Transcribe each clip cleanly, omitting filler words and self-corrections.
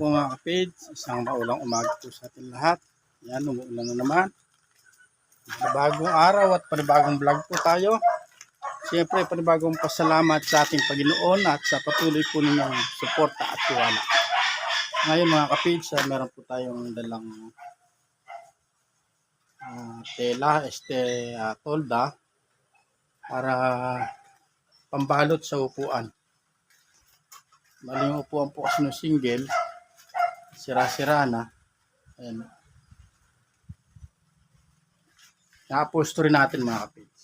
po mga kapage, isang maulang umaga po sa ating lahat. Yan, umuulan na naman. Panibagong araw at panibagong vlog po tayo. Siyempre, panibagong pasalamat sa ating Panginoon at sa patuloy po ninyong suporta at tiwala. Ngayon mga kapage, meron po tayong dalang tela, tolda para pambalot sa upuan. Bali yung upuan po kasi ng single, sira-sira na. Ayan. Na-upholstery natin mga kapage.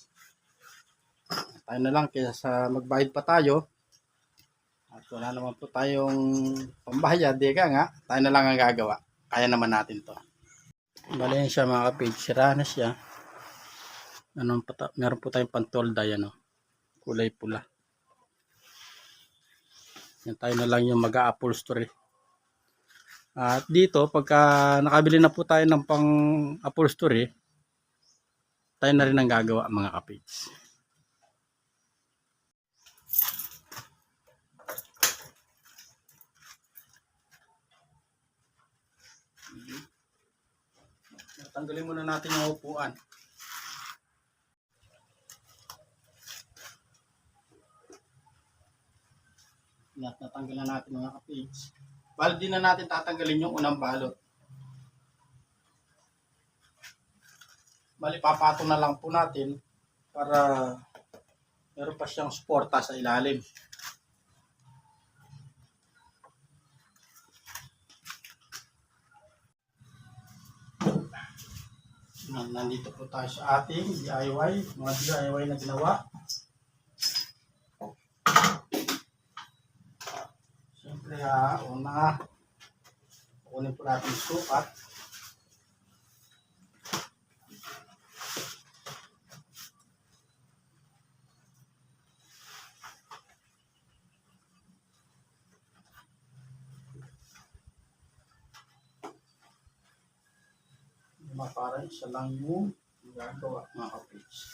Tayo na lang kaysa sa magbayad pa tayo. At wala naman po tayong pambayad. Di ka nga, tayo na lang ang gagawa. Kaya naman natin to. Bali yan siya mga kapage. Sira na siya. Meron po tayong pantolda yan. Kulay pula. Yan, tayo na lang yung mag-upholstery. At dito, pagka nakabili na po tayo ng pang-upholstery, tayo na rin ang gagawa mga kapage. Tanggalin muna natin yung upuan. Natanggal na natin mga kapage. Bali din na natin tatanggalin yung unang balot. Bali papatong na lang po natin para meron pa siyang suporta sa ilalim. Nandito po tayo sa ating DIY, mga DIY na ginawa. Siyempre una, kunin po natin yung sukat. Para isa lang yung gagawa mga kapage.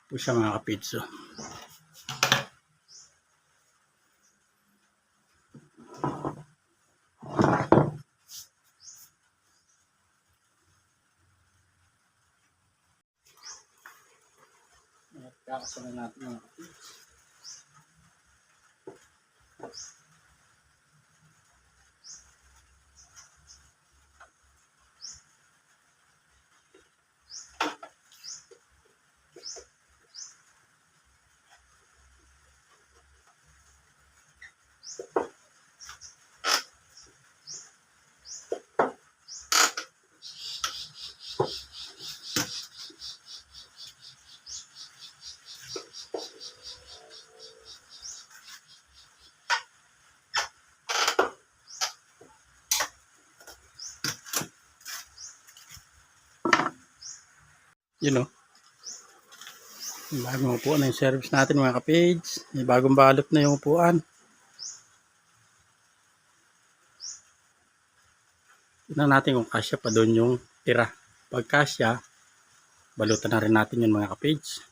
po siya mga kapitso. At kakasalan natin mga kapitso. Yun o. Bagong upuan na yung service natin mga kapage. May bagong balot na yung upuan. Tignan natin kung kasya pa doon yung tira. Pag kasya, balutan na rin natin yung mga kapage.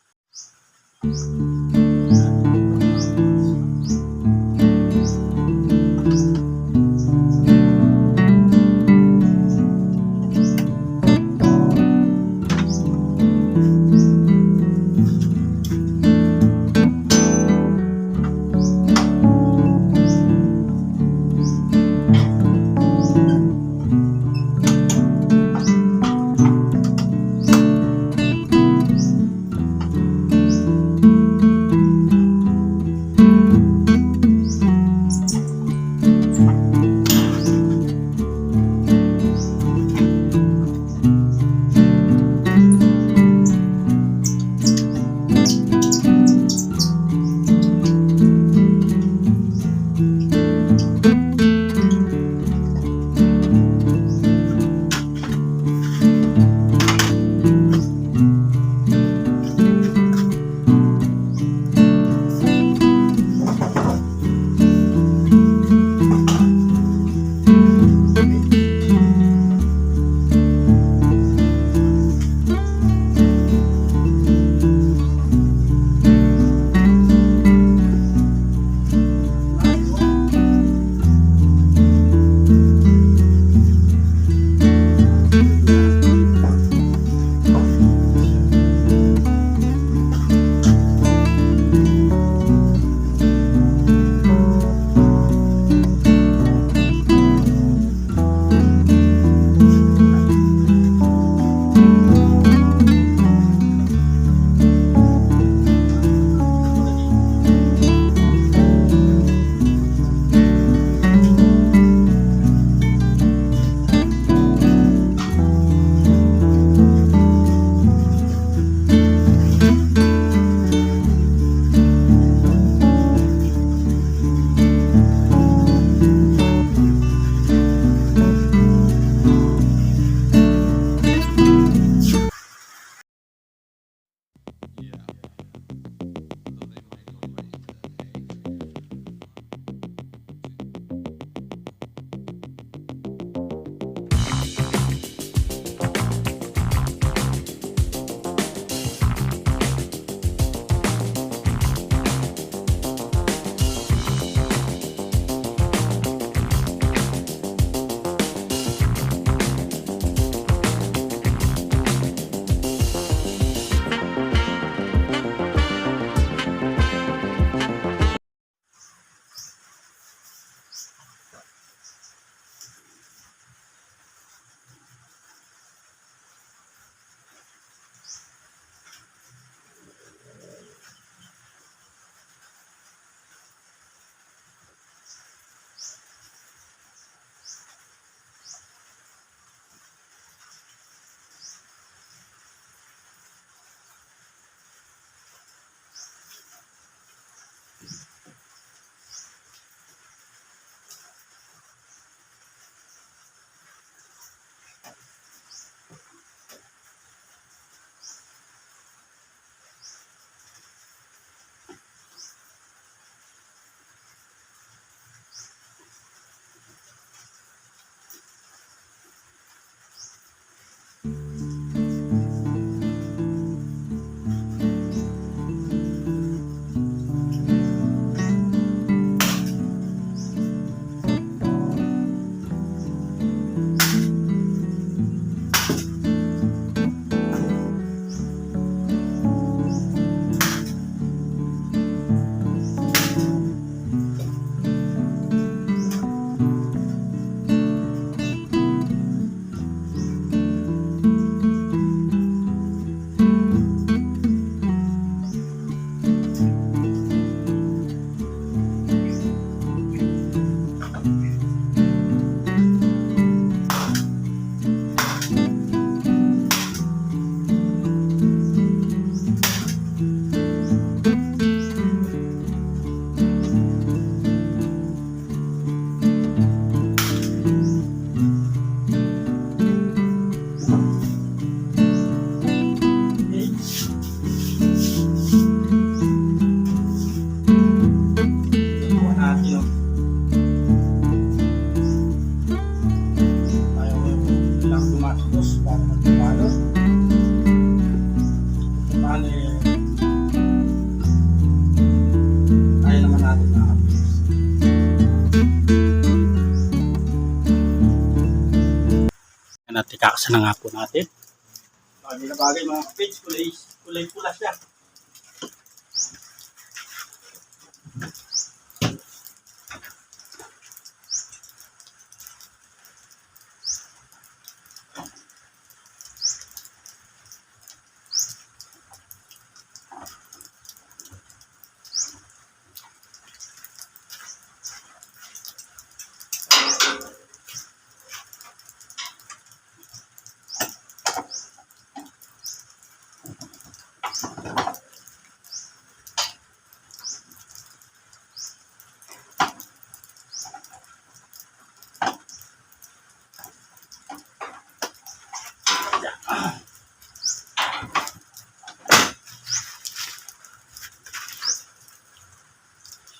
kakasa na nga po natin. Bagay na bagay mga kapage, kulay pula siya.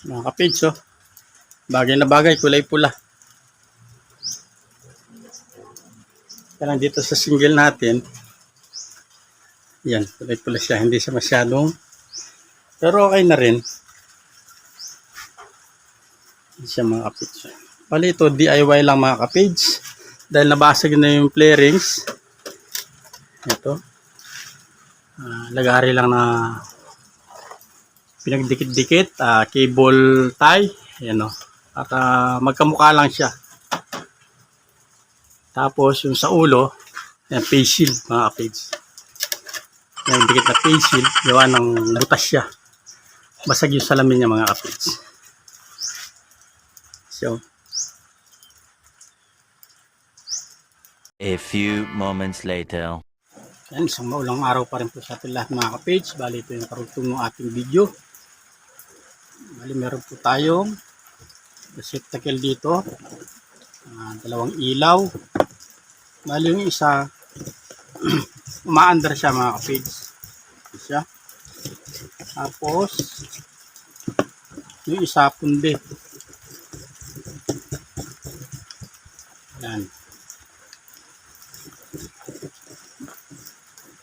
Mga kapage, oh. Bagay na bagay, kulay pula. Kaya dito sa single natin, yan, kulay pula siya. Hindi siya masyadong, pero okay na rin. Hindi siya mga kapage. Bali ito, DIY lang mga kapage. Dahil nabasag na yung flarings. Ito. Lagari lang na pinagdikit-dikit, cable tie, ayan o. At magkamukha lang siya. Tapos yung sa ulo, yan, face shield mga kapage. Yung dikit na face shield, gawa ng butas siya. Basag yung salamin niya mga kapage. So, a few moments later. yan, isang maulang araw pa rin po sa ating lahat mga kapage. Bali ito yung karugtong ng ating video. Bali meron po tayong receptacle dito. Dalawang ilaw. Bali yung isa umaandar siya mga kapage. Siya. Tapos yung isa pundi. Yan.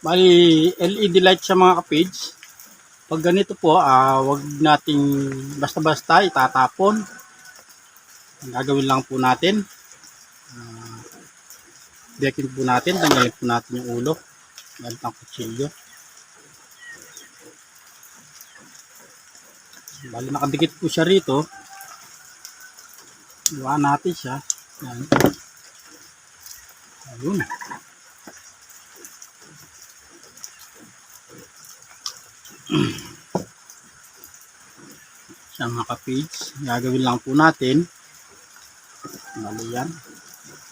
Bali LED light siya mga kapage. Pag ganito po, wag nating basta-basta itatapon. Ang gagawin lang po natin, biyakin po natin, tanggalin po natin yung ulo. Gamit ng kutsilyo. Bali nakadikit po siya rito. Iwan natin siya. Yan. Ayun. Siya mga kapage, gagawin lang po natin. Bali yan.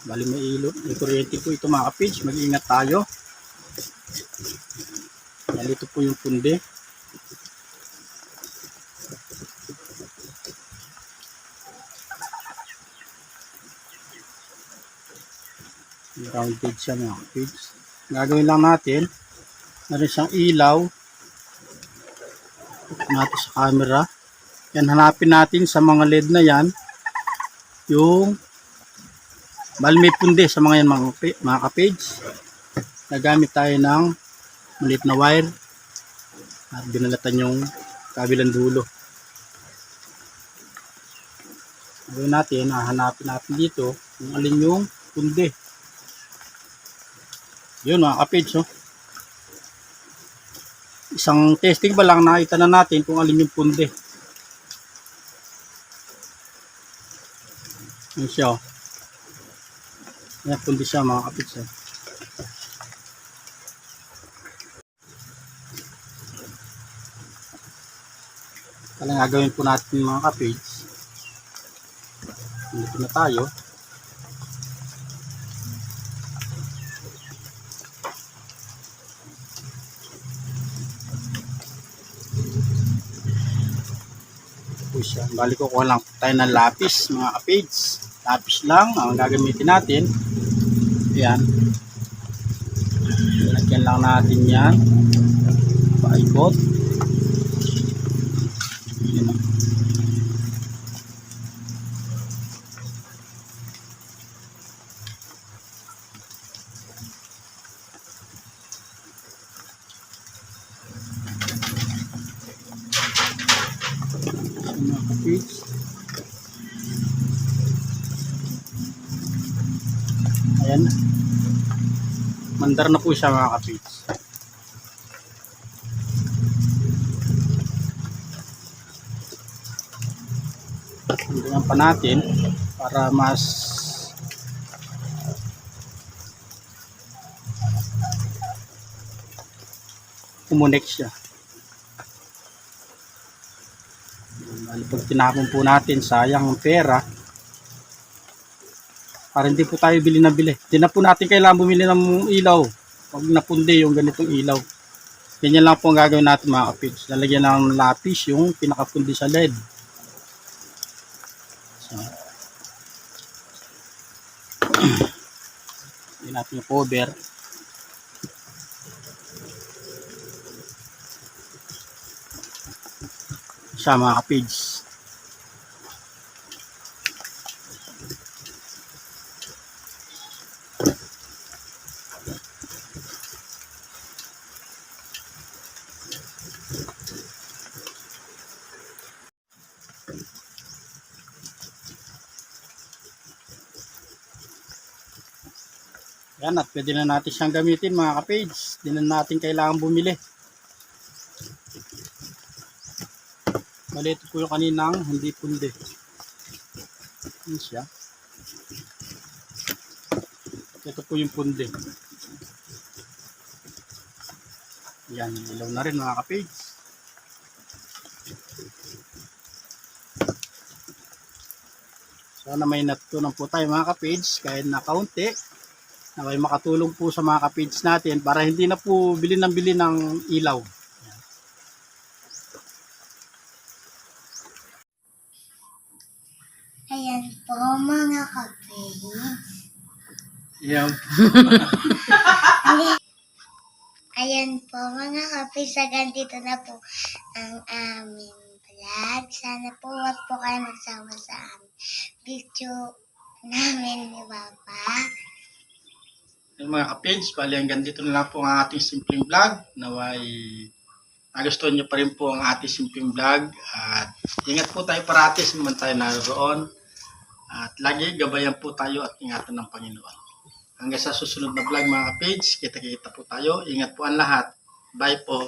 Bali may ilo, may kuryente po ito mga kapage, mag-ingat tayo. Bali ito po yung pundi. Rounded siya mga kapage. Gagawin lang natin, meron siyang ilaw natin sa camera. Yan, hanapin natin sa mga LED na yan yung bali may pundi sa mga yan mga kapage. Nagamit tayo ng maliit na wire at binalatan yung kabilang dulo. Gawin natin, hanapin natin dito kung alin yung pundi. Yun mga kapage, oh. Isang testing pa lang, nakita na natin kung alin yung pundi. Yan siya, oh. Yan, pundi siya mga kapage, oh. Kaya gagawin po natin mga kapage. Dito na tayo. Siya. Bali ko lang tayo ng lapis mga kapage. Lapis lang ang gagamitin natin. Ayan. Lagyan lang natin yan. Paikot. Ayan. Mga kapage. Ayan. Mandar na po siya mga kapage. Tingnan pa natin para mas kumunik siya. Pag tinapon po natin, sayang ang pera. Para hindi po tayo bili na bili. Hindi na po natin kailangan bumili ng ilaw. Huwag napundi yung ganitong ilaw. Ganyan lang po ang gagawin natin mga kapage. Lalagyan ng lapis yung pinakapundi sa LED. So, hindi natin yung cover. Siya mga kapage. Yan, at pwede na natin siyang gamitin mga kapage. Hindi na natin kailangan bumili. Mali ito po yung kaninang hindi pundi. Yan siya. Ito po yung pundi. Yan, ilaw na rin mga kapage. Sana may natutunan po tayo mga kapage kahit na kaunti. Na may makatulong po sa mga kapage natin para hindi na po bili ng ilaw. Ayan po mga kapage. Yan. Ayan po mga kapage. Sa ganito na po ang aming vlog. Sana po wag po kayo magsawa sa aming video namin ni Papa. Yung mga kapage, bali hanggang dito na lang po ang ating simpleng vlog. Naway nagustuhan nyo pa rin po ang ating simpleng vlog. At ingat po tayo parati sa naman tayo naroon. At lagi gabayan po tayo at ingatan ng Panginoon. Hanggang sa susunod na vlog mga kapage, kita-kita po tayo. Ingat po ang lahat. Bye po.